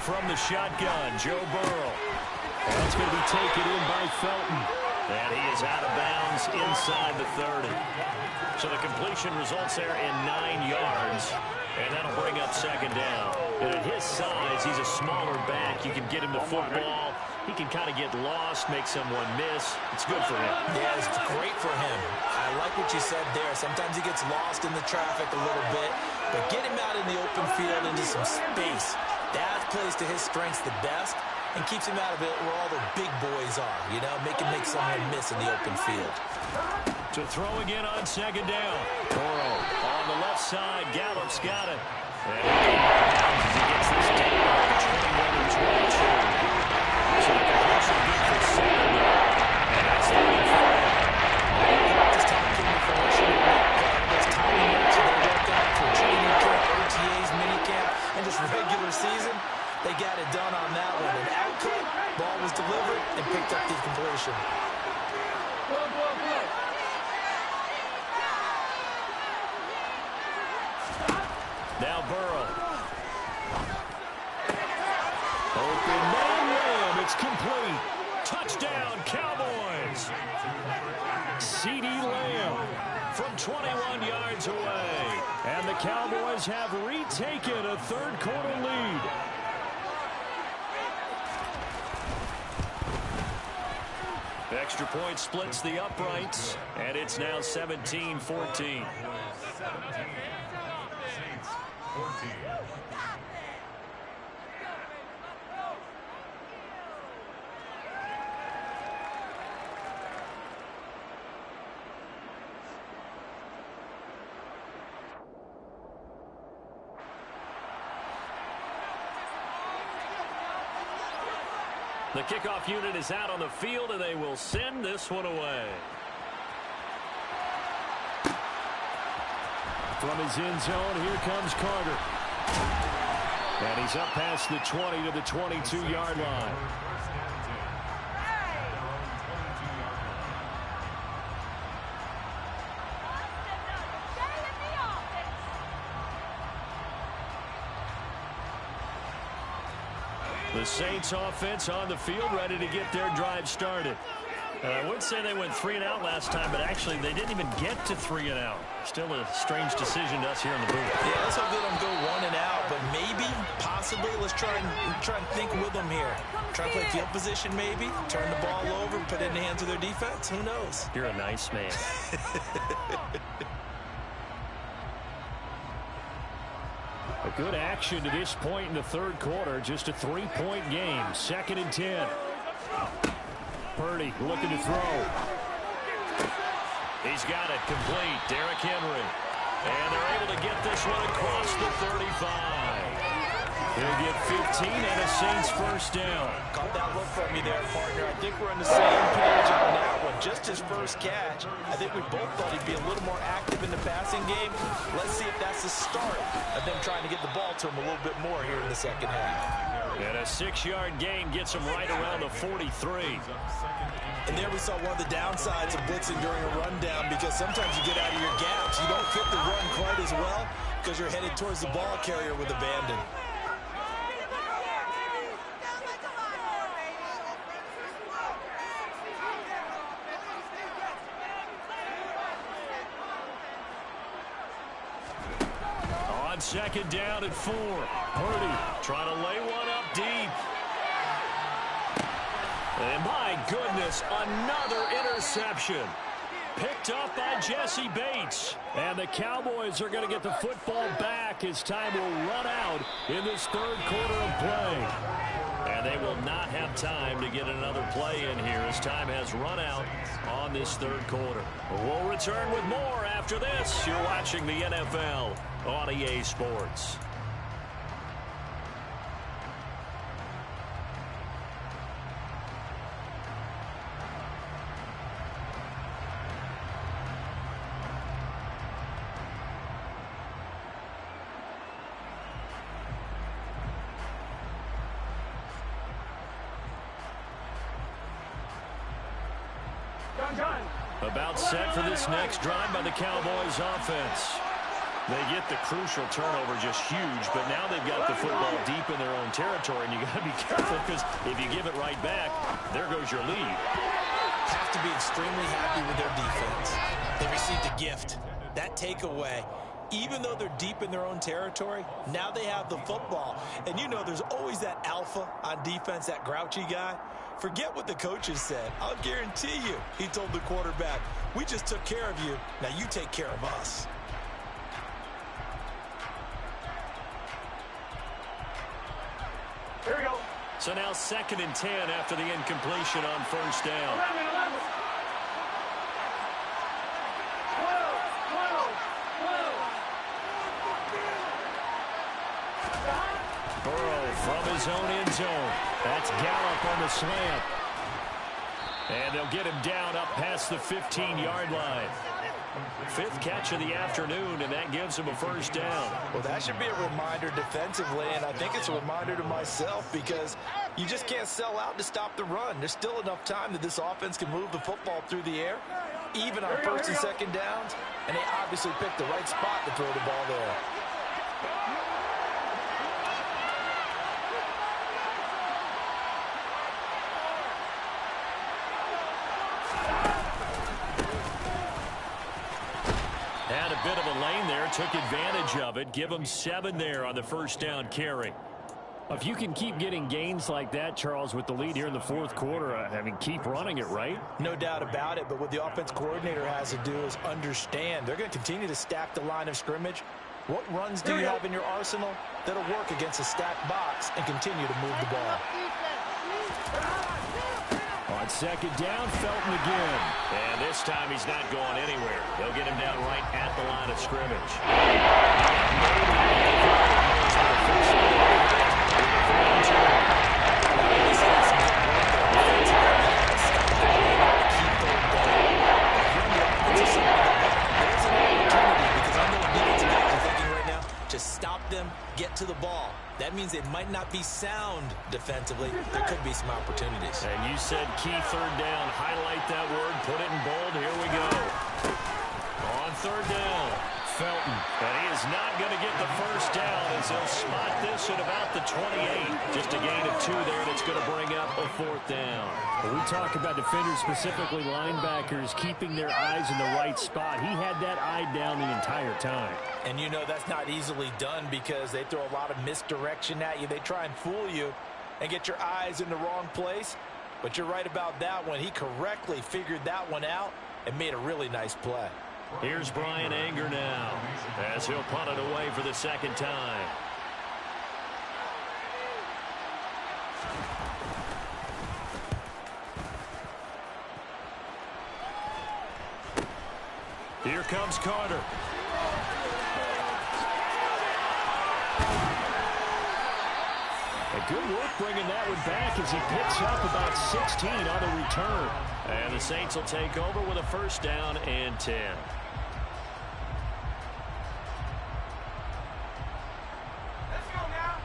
Speaker 1: From the shotgun, Joe Burrow.
Speaker 2: That's going to be taken in by Felton.
Speaker 1: And he is out of bounds inside the 30. So the completion results there in 9 yards. And that'll bring up 2nd down. And at his size, he's a smaller back. You can get him to football. He can kind of get lost, make someone miss. It's good for him.
Speaker 3: Yeah, it's great for him. I like what you said there. Sometimes he gets lost in the traffic a little bit. But get him out in the open field into some space. That plays to his strengths the best and keeps him out of it where all the big boys are. You know, make someone miss in the open field.
Speaker 1: To throw again on 2nd down. Burrow on the left side. Gallup's got it. And he gets this down to 21 and 22. So the completion good for 7. And that's the lead for him.
Speaker 3: Practice time came to fruition. Those timing works that they worked out for training camp, OTAs, minicamp, and just regular season, they got it done on that one. An outcut, ball was delivered, and picked up the completion.
Speaker 1: Now Burrow.
Speaker 2: Open man Lamb. It's complete.
Speaker 1: Touchdown, Cowboys.
Speaker 2: CeeDee Lamb
Speaker 1: From 21 yards away.
Speaker 2: And the Cowboys have retaken a 3rd quarter lead.
Speaker 1: Extra point splits the uprights, and it's now 17-14.
Speaker 5: 17. Saints 14.
Speaker 1: The kickoff unit is out on the field, and they will send this one away.
Speaker 2: From his end zone, here comes Carter. And he's up past the 20 to the 22-yard line.
Speaker 1: The Saints offense on the field, ready to get their drive started. I would say they went 3 and out last time, but actually they didn't even get to 3 and out. Still a strange decision to us here in the booth.
Speaker 3: Yeah, let's hope they don't go 1 and out, but maybe, possibly, let's try and think with them here. Try to play field position maybe, turn the ball over, put it in the hands of their defense. Who knows?
Speaker 1: You're a nice man.
Speaker 2: A good action to this point in the 3rd quarter. Just a 3-point game. 2nd and 10. Purdy looking to throw.
Speaker 1: He's got it complete. Derrick Henry. And they're able to get this one across the 35. He'll get 15 and a Saints 1st down.
Speaker 3: Caught that look from you there, partner. I think we're on the same page on that one. just his first catch. I think we both thought he'd be a little more active in the passing game. Let's see if that's the start of them trying to get the ball to him a little bit more here in the second half.
Speaker 1: And a 6-yard gain gets him right around the 43.
Speaker 3: And there we saw one of the downsides of blitzing during a rundown, because sometimes you get out of your gaps. You don't fit the run quite as well because you're headed towards the ball carrier with abandon.
Speaker 1: On second down at 4. Purdy trying to lay one up deep. And my goodness, another interception. Picked up by Jesse Bates.
Speaker 2: And the Cowboys are going to get the football back as time will run out in this third quarter of play.
Speaker 1: And they will not have time to get another play in here as time has run out on this third quarter. We'll return with more after this. You're watching the NFL on EA Sports. About set for this next drive by the Cowboys offense. They get the crucial turnover, just huge, but now they've got the football deep in their own territory, and you got to be careful, because if you give it right back, there goes your lead.
Speaker 3: Have to be extremely happy with their defense. They received a gift. That takeaway, even though they're deep in their own territory, now they have the football. And you know there's always that alpha on defense, that grouchy guy. Forget what the coaches said. I'll guarantee you, he told the quarterback, we just took care of you. Now you take care of us.
Speaker 4: Here we go.
Speaker 1: So now 2nd and 10 after the incompletion on first down.
Speaker 4: 11.
Speaker 1: Burrow from his own end zone. That's Gallup on the slant. And they'll get him down up past the 15-yard line. 5th catch of the afternoon, and that gives him a first down.
Speaker 3: Well, that should be a reminder defensively, and I think it's a reminder to myself, because you just can't sell out to stop the run. There's still enough time that this offense can move the football through the air, even on first and second downs, and they obviously picked the right spot to throw the ball there.
Speaker 1: Had a bit of a lane there, took advantage of it. Give him 7 there on the first down carry.
Speaker 2: If you can keep getting gains like that, Charles, with the lead here in the fourth quarter, I mean, keep running it, right?
Speaker 3: No doubt about it, but what the offense coordinator has to do is understand they're going to continue to stack the line of scrimmage. What runs do you have in your arsenal that'll work against a stacked box and continue to move the ball?
Speaker 2: On second down, Felton again.
Speaker 1: And this time he's not going anywhere. They'll get him down right at the line of scrimmage.
Speaker 3: To stop them, get to the ball. That means it might not be sound defensively. There could be some opportunities.
Speaker 1: And you said key third down. Highlight that word. Put it in bold. Here we go. On third down, Felton. And he is not going to get the first down as they'll spot this at about the 28. Just a gain of 2 there, and it's going to bring up a 4th down.
Speaker 2: When we talk about defenders, specifically linebackers, keeping their eyes in the right spot. He had that eye down the entire time.
Speaker 3: And you know that's not easily done because they throw a lot of misdirection at you. They try and fool you and get your eyes in the wrong place. But you're right about that one. He correctly figured that one out and made a really nice play.
Speaker 1: Here's Brian Anger now as he'll punt it away for the 2nd time. Here comes Carter.
Speaker 2: A good work bringing that one back as he picks up about 16 on the return.
Speaker 1: And the Saints will take over with a first down and 10.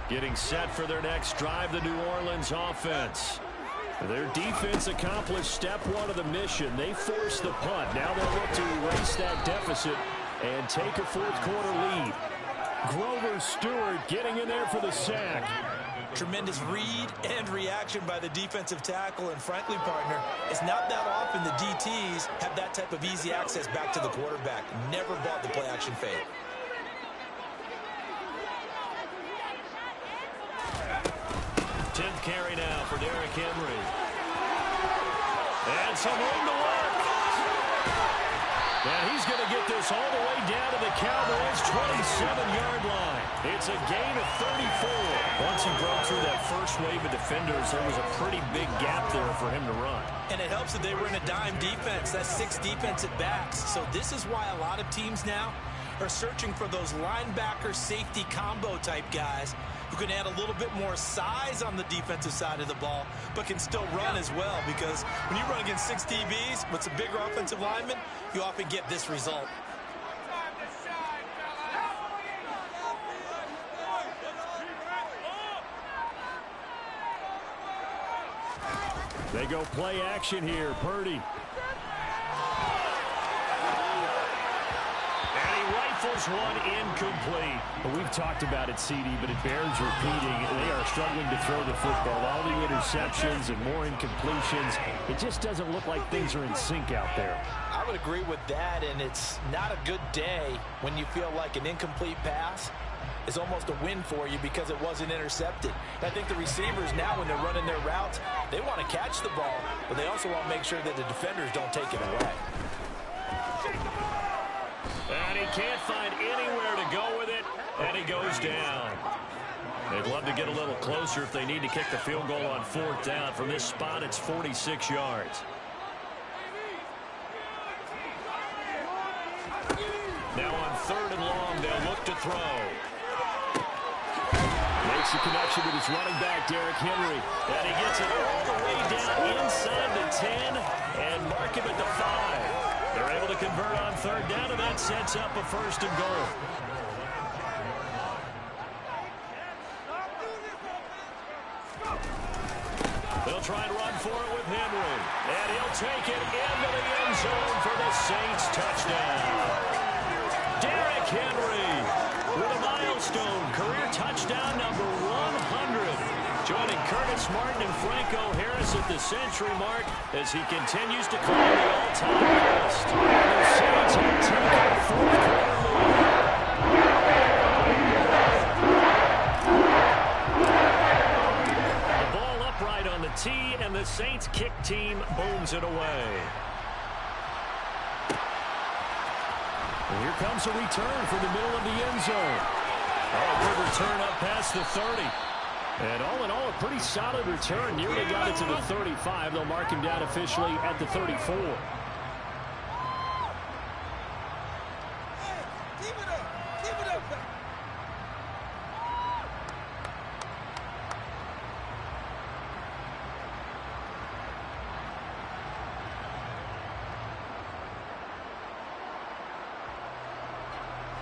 Speaker 1: Getting set for their next drive, the New Orleans offense. Their defense accomplished step one of the mission. They forced the punt. Now they'll look to erase that deficit and take a fourth quarter lead. Grover Stewart getting in there for the sack.
Speaker 3: Tremendous read and reaction by the defensive tackle. And frankly, partner, it's not that often the DTs have that type of easy access back to the quarterback. Never bought the play action fade.
Speaker 1: Carry now for Derrick Henry. And some room to work. And he's going to get this all the way down to the Cowboys' 27-yard line. It's a gain of 34. Once he broke through that first wave of defenders, there was a pretty big gap there for him to run.
Speaker 3: And it helps that they were in a dime defense. That's 6 defensive backs. So this is why a lot of teams now are searching for those linebacker safety combo type guys who can add a little bit more size on the defensive side of the ball, but can still run as well, because when you run against 6 DBs with some bigger offensive linemen, you often get this result.
Speaker 2: They go play action here. Purdy.
Speaker 1: Rifles one incomplete.
Speaker 2: Well, we've talked about it, CD, but it bears repeating. They are struggling to throw the football. All the interceptions and more incompletions. It just doesn't look like things are in sync out there.
Speaker 3: I would agree with that, and it's not a good day when you feel like an incomplete pass is almost a win for you because it wasn't intercepted. I think the receivers now, when they're running their routes, they want to catch the ball, but they also want to make sure that the defenders don't take it away.
Speaker 1: And he can't find anywhere to go with it, and he goes down. They'd love to get a little closer if they need to kick the field goal on 4th down. From this spot, it's 46 yards. Now on 3rd and long, they'll look to throw.
Speaker 2: Makes the connection with his running back, Derrick Henry.
Speaker 1: And he gets it all the way down inside the 10 and mark him at the 5. They're able to convert on 3rd down, and that sets up a 1st and goal. They'll try and run for it with Henry. And he'll take it into the end zone for the Saints touchdown. Derrick Henry with a milestone career touchdown number 100. Joining Curtis Martin and Franco Harris at the century mark as he continues to climb the all-time list. And the Saints have taken a 4th quarter lead. The ball upright on the tee, and the Saints kick team booms it away.
Speaker 2: And here comes a return from the middle of the end zone.
Speaker 1: Oh, good return up past the 30.
Speaker 2: And all in all, a pretty solid return. Nearly got it to the 35. They'll mark him down officially at the 34.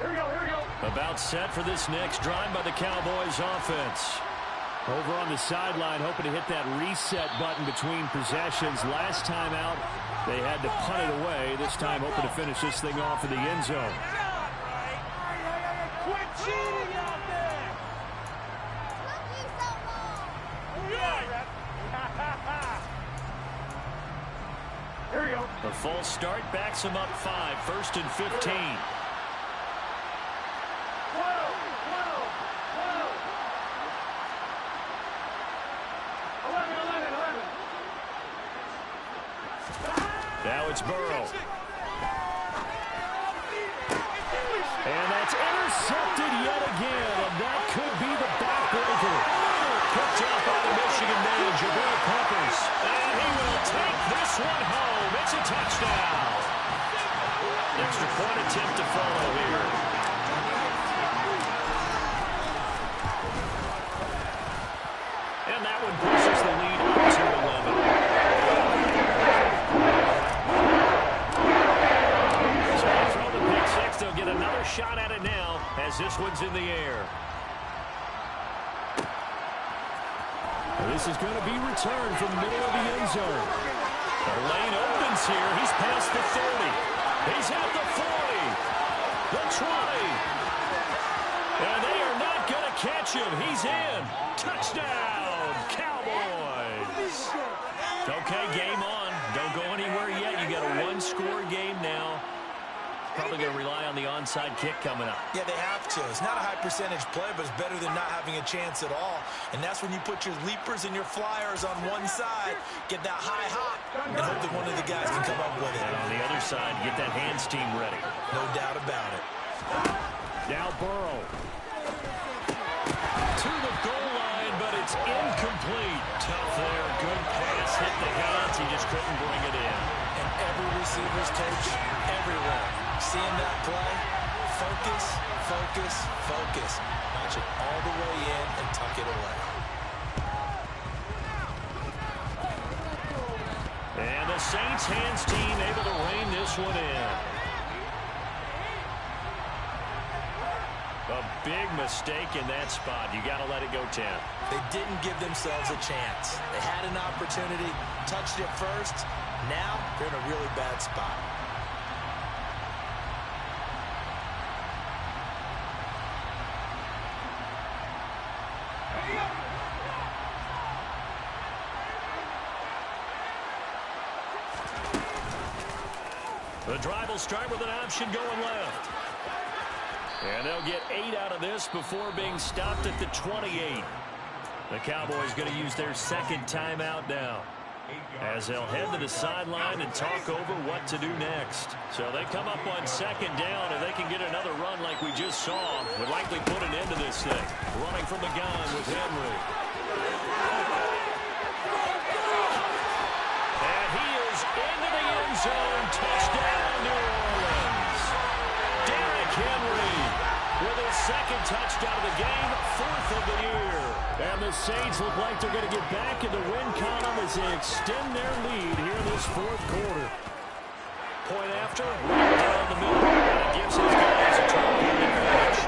Speaker 4: Here we go.
Speaker 1: About set for this next drive by the Cowboys offense.
Speaker 2: Over on the sideline, hoping to hit that reset button between possessions. Last time out, they had to punt it away. This time, hoping to finish this thing off in the end zone.
Speaker 4: Quit cheating out there! Here we go.
Speaker 1: The false start backs him up 5. 1st and 15.
Speaker 4: 11.
Speaker 1: Now it's Burrow.
Speaker 2: And that's intercepted yet again, and that could be the backbreaker.
Speaker 1: Picked up by the Michigan man, Jabril Peppers. And he will take this one home. It's a touchdown. Extra point attempt to follow here. And that one pushes the lead up to 11.
Speaker 2: one's in the air. This is going to be returned from the middle of the end zone. The lane opens here. He's past the 30. He's at the 40. The 20. And they are not going to catch him. He's in. Touchdown, Cowboys. Okay, game on. Don't go anywhere yet. You got a one-score game now. Probably going to rely on the onside kick coming up.
Speaker 3: Yeah, they have to. It's not a high-percentage play, but it's better than not having a chance at all. And that's when you put your leapers and your flyers on one side, get that high hop, and hope that one of the guys can come up with it.
Speaker 2: And on the other side, get that hands team ready.
Speaker 3: No doubt about it.
Speaker 2: Now Burrow. To the goal line, but it's incomplete. Tough there. Good pass. Hit the hands. He just couldn't bring it in.
Speaker 3: And every receiver's coach, everywhere, seeing that play, focus, focus, focus. Match it all the way in and tuck it away.
Speaker 2: And the Saints hands team able to rein this one in. A big mistake in that spot. You got to let it go 10.
Speaker 3: They didn't give themselves a chance. They had an opportunity, touched it first. Now they're in a really bad spot.
Speaker 2: The drive will start with an option going left. And they'll get 8 out of this before being stopped at the 28. The Cowboys going to use their second timeout now, as they'll head to the sideline and talk over what to do next. So they come up on second down, and they can get another run like we just saw. Would likely put an end to this thing. Running from the gun with Henry. And he is into the end zone. Touchdown, New Orleans. Derrick Henry with his second touchdown of the game, 4th of the year. And the Saints look like they're going to get back in the win column as they extend their lead here in this 4th quarter. Point after, right down the middle. And it gives his guys a 12-point advantage.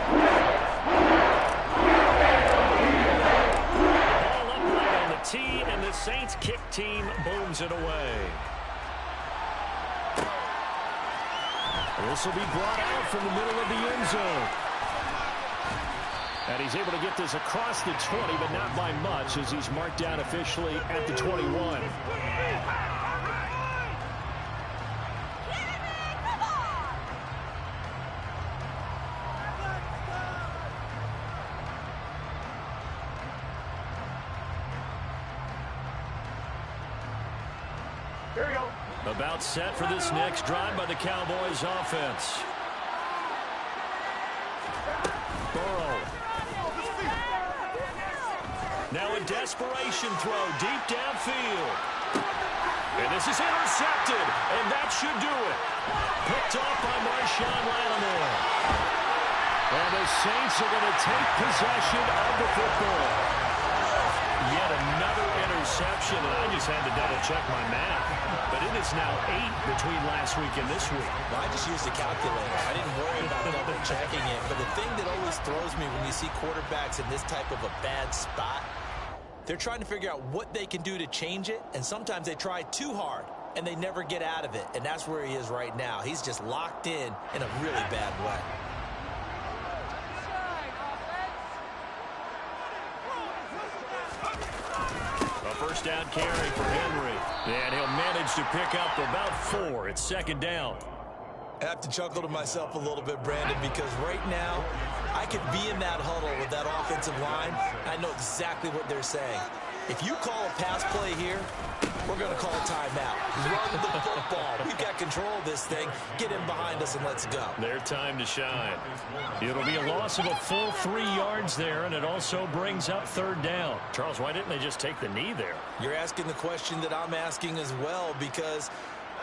Speaker 2: Ball upright on the tee, and the Saints kick team booms it away. This will be brought out from the middle of the end zone. And he's able to get this across the 20, but not by much, as he's marked down officially at the 21.
Speaker 4: Here we go.
Speaker 2: About set for this next drive by the Cowboys offense. Burrow. Now a desperation throw deep downfield. And this is intercepted, and that should do it. Picked off by Marshawn Lattimore. And the Saints are going to take possession of the football. Yet another interception, and I just had to double-check my math. But it is now 8 between last week and this week.
Speaker 3: Well, I just used a calculator. I didn't worry about double-checking it. But the thing that always throws me when you see quarterbacks in this type of a bad spot, they're trying to figure out what they can do to change it, and sometimes they try too hard, and they never get out of it. And that's where he is right now. He's just locked in a really bad way.
Speaker 2: A first down carry for Henry. And he'll manage to pick up about 4. It's second down.
Speaker 3: I have to chuckle to myself a little bit, Brandon, because right now I could be in that huddle with that offensive line. I know exactly what they're saying. If you call a pass play here, we're going to call a timeout. Run the football. We've got control of this thing. Get in behind us and let's go.
Speaker 2: Their time to shine. It'll be a loss of a full 3 yards there, and it also brings up third down. Charles, why didn't they just take the knee there?
Speaker 3: You're asking the question that I'm asking as well, because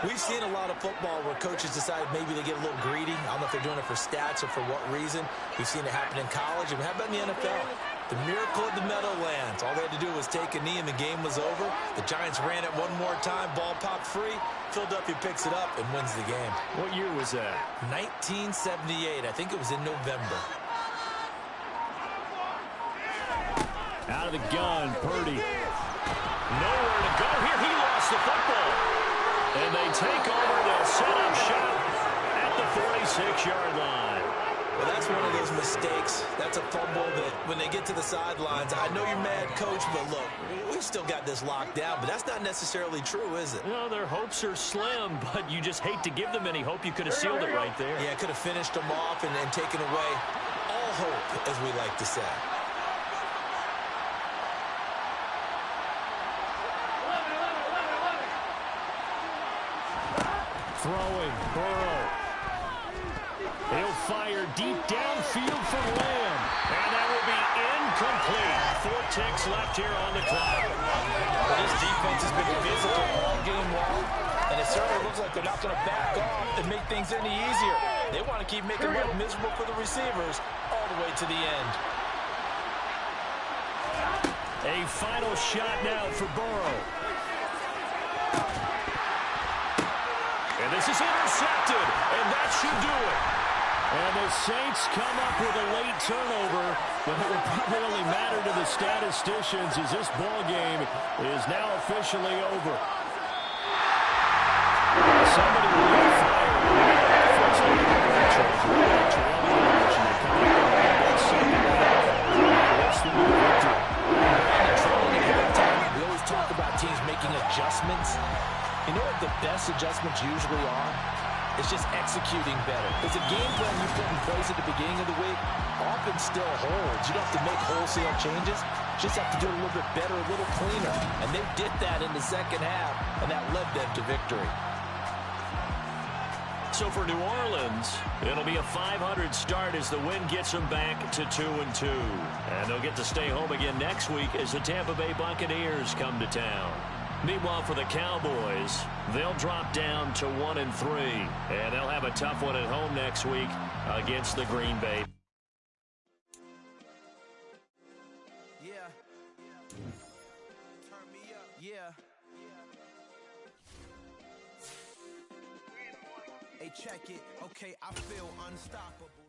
Speaker 3: we've seen a lot of football where coaches decide maybe they get a little greedy. I don't know if they're doing it for stats or for what reason. We've seen it happen in college, and how about in the NFL? The miracle of the Meadowlands. All they had to do was take a knee, and the game was over. The Giants ran it one more time. Ball popped free. Philadelphia picks it up and wins the game.
Speaker 2: What year was that?
Speaker 3: 1978. I think it was in November.
Speaker 2: Out of the gun, Purdy.
Speaker 1: Nowhere to go here. He lost the football. And they take over. They'll set up shop at the 46-yard line.
Speaker 3: Well, that's one of those mistakes. That's a fumble that when they get to the sidelines, I know you're mad, Coach, but look, we still got this locked down. But that's not necessarily true, is it?
Speaker 1: Well, their hopes are slim, but you just hate to give them any hope. You could have sealed it right there.
Speaker 3: Yeah, could have finished them off and taken away all hope, as we like to say.
Speaker 2: Throwing, Burrow. He'll fire deep downfield for Lamb.
Speaker 1: And that will be incomplete. 4 ticks left here on the clock.
Speaker 3: Well, this defense has been physical all game long, and it certainly looks like they're not going to back off and make things any easier. They want to keep making life miserable for the receivers all the way to the end.
Speaker 2: A final shot now for Burrow.
Speaker 1: And this is intercepted, and that should do it.
Speaker 2: And the Saints come up with a late turnover, but it will probably only matter to the statisticians as this ball game is now officially over. Somebody will get fired.
Speaker 3: We always talk about teams making adjustments. You know what the best adjustments usually are? It's just executing better. Because the game plan you put in place at the beginning of the week often still holds. You don't have to make wholesale changes. You just have to do it a little bit better, a little cleaner. And they did that in the second half, and that led them to victory.
Speaker 1: So for New Orleans, it'll be a 500 start as the win gets them back to 2-2. And they'll get to stay home again next week as the Tampa Bay Buccaneers come to town. Meanwhile, for the Cowboys, they'll drop down to 1-3, and they'll have a tough one at home next week against the Green Bay.
Speaker 3: Yeah. Turn me up. Yeah. Hey, check it. Okay, I feel unstoppable.